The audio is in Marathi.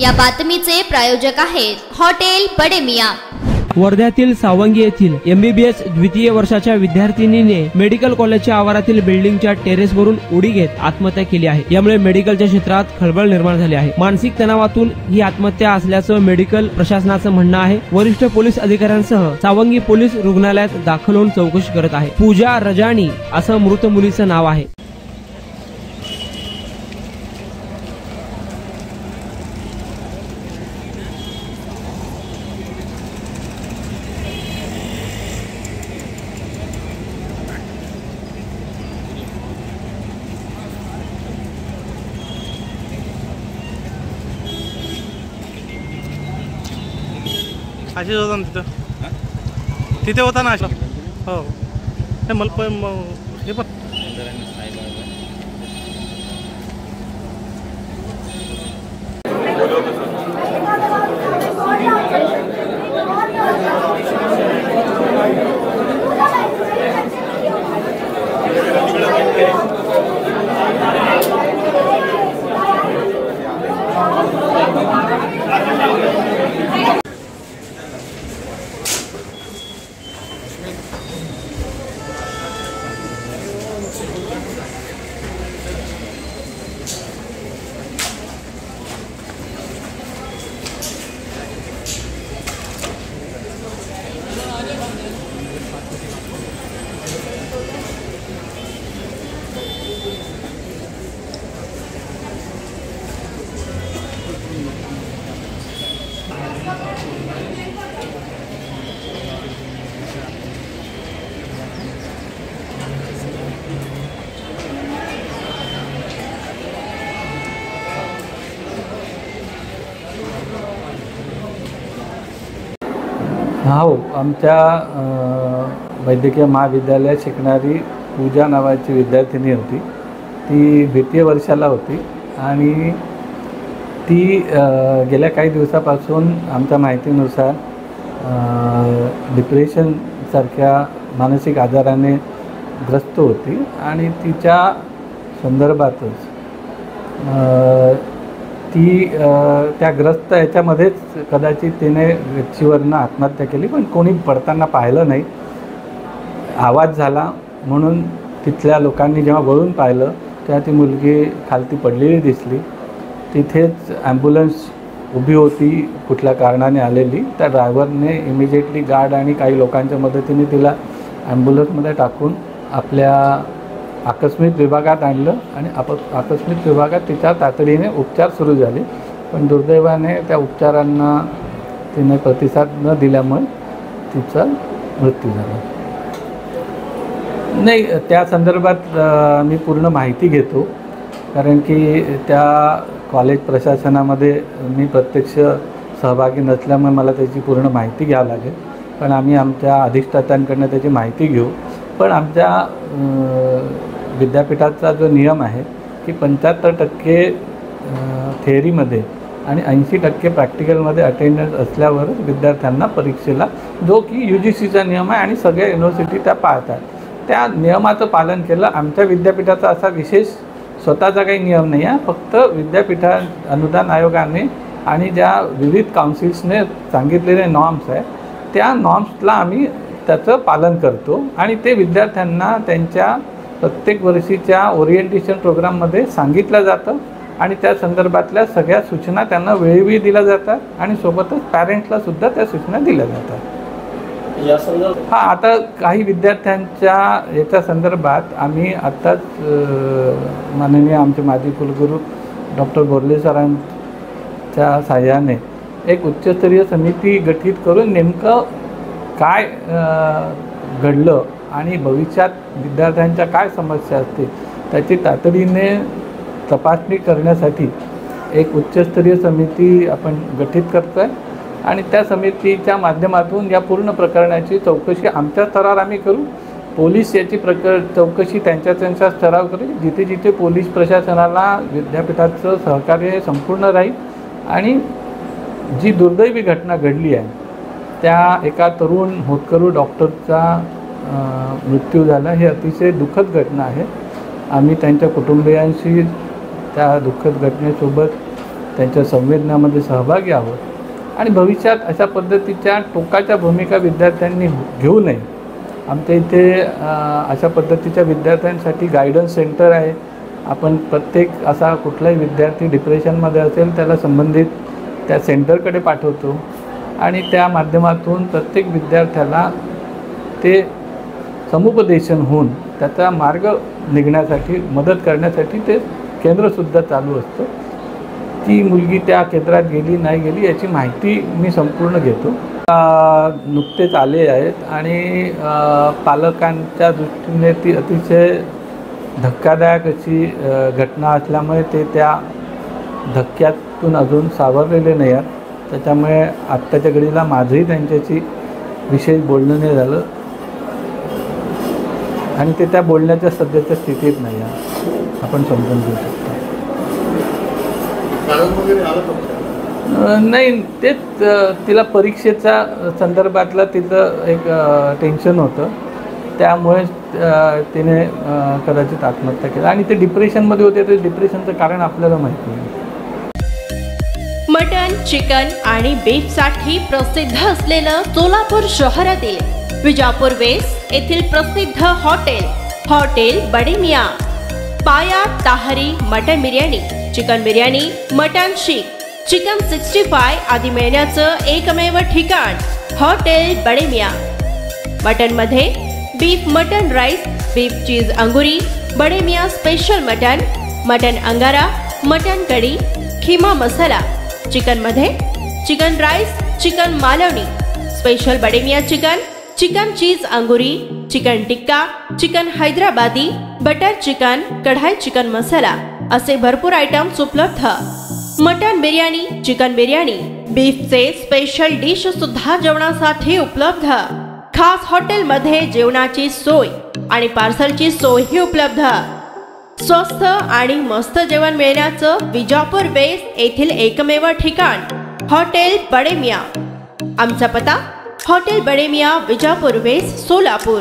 या बातमीचे प्रायोजक आहेत हॉटेल बडे मियां। वर्ध्यातील सावंगी येथील MBBS द्वितीय वर्षाच्या विद्यार्थिनीने मेडिकल कॉलेजच्या आवारातील बिल्डिंगच्या टेरेसवरून उडी घेत आत्महत्या केली आहे। यामुळे मेडिकलच्या क्षेत्रात खळबळ निर्माण झाली आहे। मानसिक तणावातून ही आत्महत्या असल्याचं मेडिकल प्रशासनाचं म्हणणं आहे। वरिष्ठ पोलीस अधिकाऱ्यांसह सावंगी पोलीस रुग्णालयात दाखल होऊन चौकशी करत आहे। पूजा रजानी असं मृत मुलीचं नाव आहे। आशिष होता ना तिथे होता ना आशिष। हो हे मला पण हे पण हो, आमच्या वैद्यकीय महाविद्यालयात शिकणारी पूजा नावाची विद्यार्थिनी होती। ती द्वितीय वर्षाला होती आणि ती गेल्या काही दिवसापासून आमच्या माहितीनुसार डिप्रेशनसारख्या मानसिक आजाराने ग्रस्त होती आणि तिच्या संदर्भातच ती त्या ग्रस्त याच्यामध्येच कदाचित तिने गच्चीवरनं आत्महत्या केली, पण कोणी पडताना पाहिलं नाही। आवाज झाला म्हणून तिथल्या लोकांनी जेव्हा वळून पाहिलं तेव्हा ती मुलगी खालती पडलेली दिसली। तिथेच ॲम्ब्युलन्स उभी होती कुठल्या कारणाने आलेली। त्या ड्रायव्हरने इमिजिएटली गार्ड आणि काही लोकांच्या मदतीने तिला ॲम्ब्युलन्समध्ये टाकून आपल्या आकस्मिक विभागात आणलं आणि आकस्मिक विभागात तिच्या तातडीने उपचार सुरू झाले, पण दुर्दैवाने त्या उपचारांना तिने प्रतिसाद न दिल्यामुळे तिचा मृत्यू झाला। नाही, त्या संदर्भात मी पूर्ण माहिती घेतो, कारण की त्या कॉलेज प्रशासनामध्ये मी प्रत्यक्ष सहभागी नसल्यामुळे मला त्याची पूर्ण माहिती घ्यावी लागेल, पण आम्ही आमच्या अधिष्ठात्यांकडनं त्याची माहिती घेऊ। पण आमच्या विद्यापीठाचा जो नियम आहे की 75% थेअरीमध्ये आणि 80% प्रॅक्टिकलमध्ये अटेंडन्स असल्यावरच विद्यार्थ्यांना परीक्षेला, जो की UGCचा नियम आहे आणि सगळ्या युनिव्हर्सिटी त्या पाळतात, त्या नियमाचं पालन केलं। आमच्या विद्यापीठाचा असा विशेष स्वतःचा काही नियम नाही आहे, फक्त विद्यापीठा अनुदान आयोगाने आणि ज्या विविध काउन्सिल्सने सांगितलेले नॉर्म्स आहे त्या नॉर्म्सला आम्ही त्याचं पालन करतो आणि ते विद्यार्थ्यांना त्यांच्या प्रत्येक वर्षीच्या ओरिएंटेशन प्रोग्राममध्ये सांगितलं जातं आणि त्या संदर्भातल्या सगळ्या सूचना त्यांना वेळोवेळी दिल्या जातात आणि सोबतच पॅरेंट्सलासुद्धा त्या सूचना दिल्या जातात। या संदर्भात आता काही विद्यार्थ्यांच्या याच्या संदर्भात आम्ही आत्ताच माननीय आमचे माजी कुलगुरू डॉक्टर बोर्ले सरांच्या साहाय्याने एक उच्चस्तरीय समिती गठीत करून नेमकं काय घडलं आणि भविष्यात विद्यार्थ्यांच्या काय समस्या असतील त्याची तातडीने तपासणी करण्यासाठी एक उच्चस्तरीय समिती आपण गठीत करतो आहे आणि त्या समितीच्या माध्यमातून या पूर्ण प्रकरणाची चौकशी आमच्या स्तरावर आम्ही करू। पोलीस याची चौकशी त्यांच्या स्तरावर करू, जिथे जिथे पोलीस प्रशासनाला विद्यापीठाचं सहकार्य संपूर्ण राहील। आणि जी दुर्दैवी घटना घडली आहे त्या एका तरुण होतकरू डॉक्टरचा मृत्यू झाला, ही अतिशय दुःखद घटना आहे। आम्ही त्यांच्या कुटुंबियांशी त्या दुःखद घटनेसोबत त्यांच्या संवेदनामध्ये सहभागी आहोत आणि भविष्यात अशा पद्धतीच्या टोकाच्या भूमिका विद्यार्थ्यांनी घेऊ नये. आमच्या इथे अशा पद्धतीच्या विद्यार्थ्यांसाठी गायडन्स सेंटर आहे. आपण प्रत्येक असा कुठलाही विद्यार्थी डिप्रेशनमध्ये असेल त्याला संबंधित त्या सेंटरकडे पाठवतो आणि त्या माध्यमातून प्रत्येक विद्यार्थ्याला ते समुपदेशन होऊन त्याचा मार्ग निघण्यासाठी मदत करण्यासाठी ते केंद्रसुद्धा चालू असतं. ती मुलगी त्या केंद्रात गेली नाही गेली याची माहिती मी संपूर्ण घेतो. नुकतेच आले आहेत आणि पालकांच्या दृष्टीने ती अतिशय धक्कादायक अशी घटना असल्यामुळे ते त्या धक्क्यातून अजून सावरलेले नाही आहेत. त्याच्यामुळे आत्ताच्या घडीला माझंही त्यांच्याशी विशेष बोलणं नाही झालं आणि ते त्या बोलण्याच्या सध्याच्या स्थितीत नाही आहे. आपण समजून घेऊ शकतो. नाही, तेच तिला परीक्षेच्या संदर्भातलं तिचं एक टेन्शन होतं, त्यामुळे तिने कदाचित आत्महत्या केली आणि ते डिप्रेशनमध्ये होते. ते डिप्रेशनचं कारण आपल्याला माहिती नाही. मटन, चिकन आणि बीफसाठी प्रसिद्ध असलेलं सोलापूर शहरातील विजापूर वेस्ट येथील प्रसिद्ध hotel Bade Miyan. Paya tahari mutton biryani, chicken biryani, mutton seekh, chicken 65 आदी मिळण्याचं एकमेव ठिकाण हॉटेल बडे मियाँ. मटनमध्ये beef mutton rice, beef cheese angoori, Bade Miyan special mutton, mutton angara, mutton kadhi, keema masala. चिकनमध्ये chicken rice, chicken Malvani, special Bade Miyan chicken, chicken cheese angoori, chicken tikka, chicken Hyderabadi, butter chicken, kadai chicken masala असे भरपूर आयटम्स उपलब्ध. मटन बिर्याणी, चिकन बिर्याणी, बीफचे स्पेशल डिश सुद्धा जेवणासाठी उपलब्ध. खास हॉटेलमध्ये जेवणाची सोय आणि पार्सलची सोयही उपलब्ध. स्वस्त आणि मस्त जेवण मिळण्याचं विजापूर वेस्ट येथील एकमेव ठिकाण हॉटेल बडे मियाँ. आमचा पत्ता हॉटेल बडे मियाँ, विजापूर वेस्ट, सोलापूर.